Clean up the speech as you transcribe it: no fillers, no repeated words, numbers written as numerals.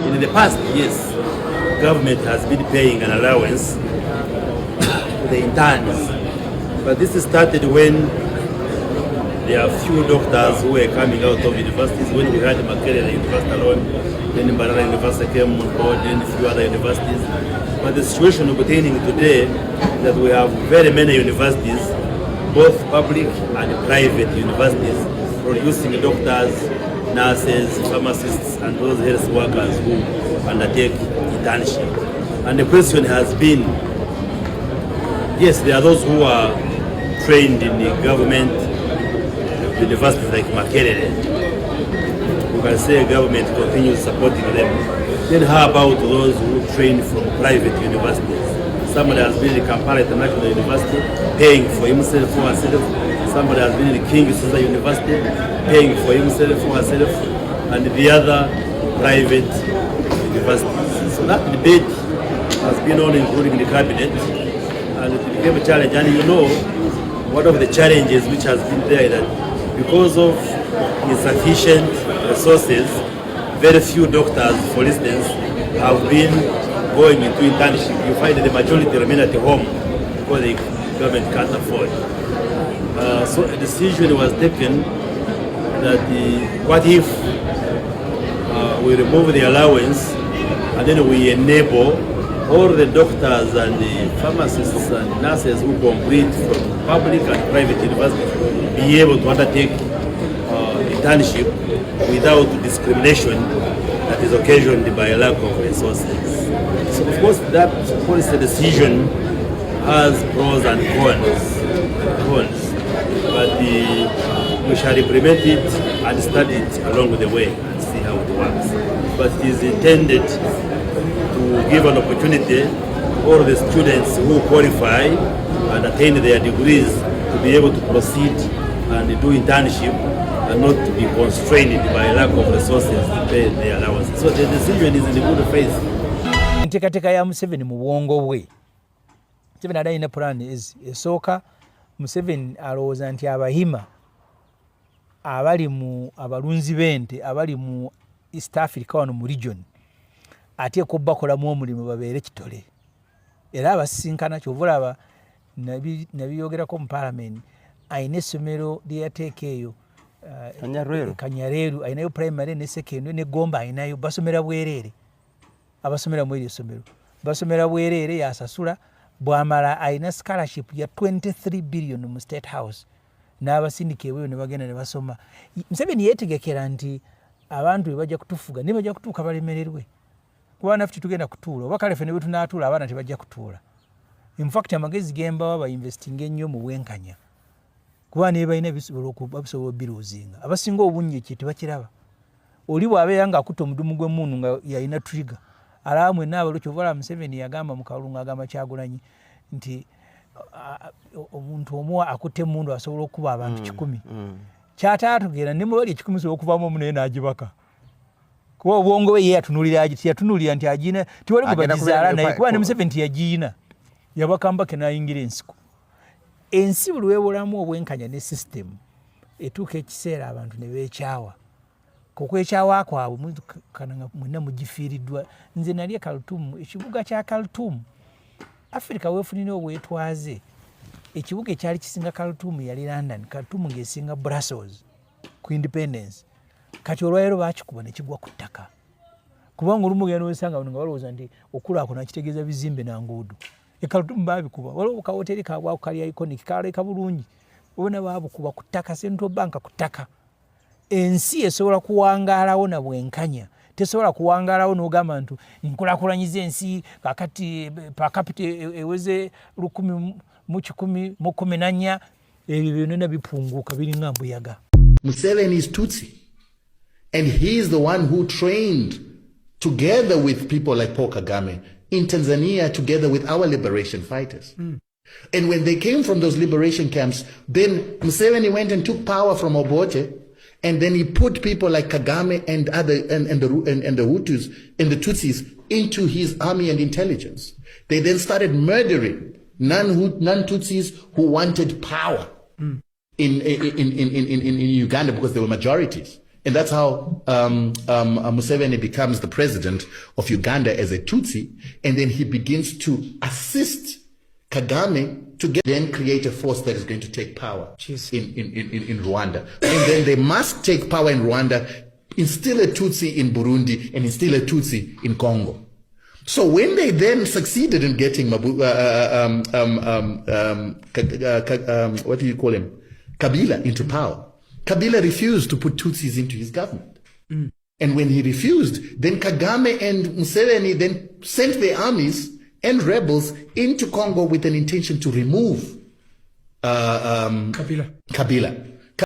In the past, yes, government has been paying an allowance to the interns. But this started when there are few doctors who were coming out of universities. When we had Makerere University alone, then Mbarara University came on board, and a few other universities. But the situation obtaining today is that we have very many universities, both public and private universities, producing doctors, nurses, pharmacists, and those health workers who undertake internship. And the question has been, yes, there are those who are trained in the government universities like Makerere. We can say government continues supporting them. Then how about those who train from private universities? Somebody has been in Kampala International University, paying for himself or herself. Somebody has been in King Caesar University, paying for himself or herself, and the other private universities. So that debate has been on, including the cabinet, and it became a challenge. And you know, one of the challenges which has been there is that because of insufficient resources, very few doctors, for instance, have been going into internship. You find that the majority remain at home because the government can't afford. So a decision was taken that what if we remove the allowance and then we enable all the doctors and the pharmacists and nurses who complete from public and private universities be able to undertake internship without discrimination that is occasioned by a lack of resources. So of course that policy decision has pros and cons, but we shall implement it and study it along the way and see how it works. But it is intended to give an opportunity to all the students who qualify and attain their degrees to be able to proceed and do internship and not to be constrained by lack of resources to pay their allowances. So the decision is in the good faith. Nteekateeka ya Museveni mu bwongo bwe. Museveni adalina plan esooka. Museveni alowooza nti abahima abali mu abalunzi b'ente abali mu East Africa wano mu region ateekwa obbakolamu omulimu babeere kitole. Era abasisinkana kyovulaba nabiyogerako mu Parliament ayina essomero lye yateeka eyo Kanyareeru ayinayo primary ne secondary ne Gomba ayinayo basomera bwereere. Abasomera mu eryo essomero basomera bwereere yasasula bwamala ayina scholarship ya 23 billion mu State House n'abasindika ebweyo ne bagenda ne basoma. Museveni yeetegekera nti abantu bwe bajja kutufuga ne bajja kutuuka balemererwe kuba naffe tugenda kutuula oba kale ffe ne bwe tunaatuula abaana tebajja kutuula. In fact amagezi gembawa bayinvestinga ennyo mu bwenkanya kuba ne balina bisobola biruuzinga abasinga obungi ekyo tebakiraba. Oli bw'abeera ng'akutte omudumu gw'emmundu nga yalina trigger alaamu ennaabalo kyovala Museveni yagamba mu kalulu agamba Kyagulanyi nti omuntu omu akutte emmundu asobola okuba abantu 100. Kyataatugera ne mu bali 100 sobola okuvaamu omu naye n'agibaka. Kuba obwongo bwe ye yatunuulira nti agina tiwali gwe bagizaala naye kuba ne Museveni tiyagiina yabakambake n'ayingira ensiko. Ensi buli weebulamu obwenkanya ne system etuuka ekiseera abantu ne beekyawa. Kukwekyawa kwabwe kana mwenna mugifiiriddwa. Nze nali e Khartoum, ekibuga kya Khartoum Africa weefunira obwetwaze. Ekibuga ekyali kisinga Khartoum yali London, Khartoum ng'esinga Brussels ku independence. Kati olwaleero baakikuba ne kigwa ku ttaka. Kubanga olumu genda osanga nga balowooza nti okulaako nakitegeeza bizimbe na nguudo. E Khartoum baabikuba. Waliwo ka hoteri kaabwako kali iconic kaleka bulungi. Obona baabukuba ku ttaka, Central Bank ku ttaka. Ensi esobola kuwangaalawo na bwenkanya. Tesobola kuwangaalawo n'ogamba nti nkulakulanyiza ensi kakati per capita eweze 1,114 ebyo byonna bipunguuka biringa mbuyaga. Museveni is Tutsi. And he is the one who trained, together with people like Paul Kagame, in Tanzania, together with our liberation fighters. And when they came from those liberation camps, then Museveni went and took power from Obote, and then he put people like Kagame and the Hutus and the Tutsis into his army and intelligence. They then started murdering non-Tutsis who wanted power in Uganda because they were majorities. And that's how Museveni becomes the president of Uganda as a Tutsi, and then he begins to assist Kagame to then create a force that is going to take power in Rwanda. And then they must take power in Rwanda, instill a Tutsi in Burundi, and instill a Tutsi in Congo. So when they then succeeded in getting what do you call him? Kabila into power, Kabila refused to put Tutsis into his government. And when he refused, then Kagame and Museveni then sent their armies and rebels into Congo with an intention to remove Kabila.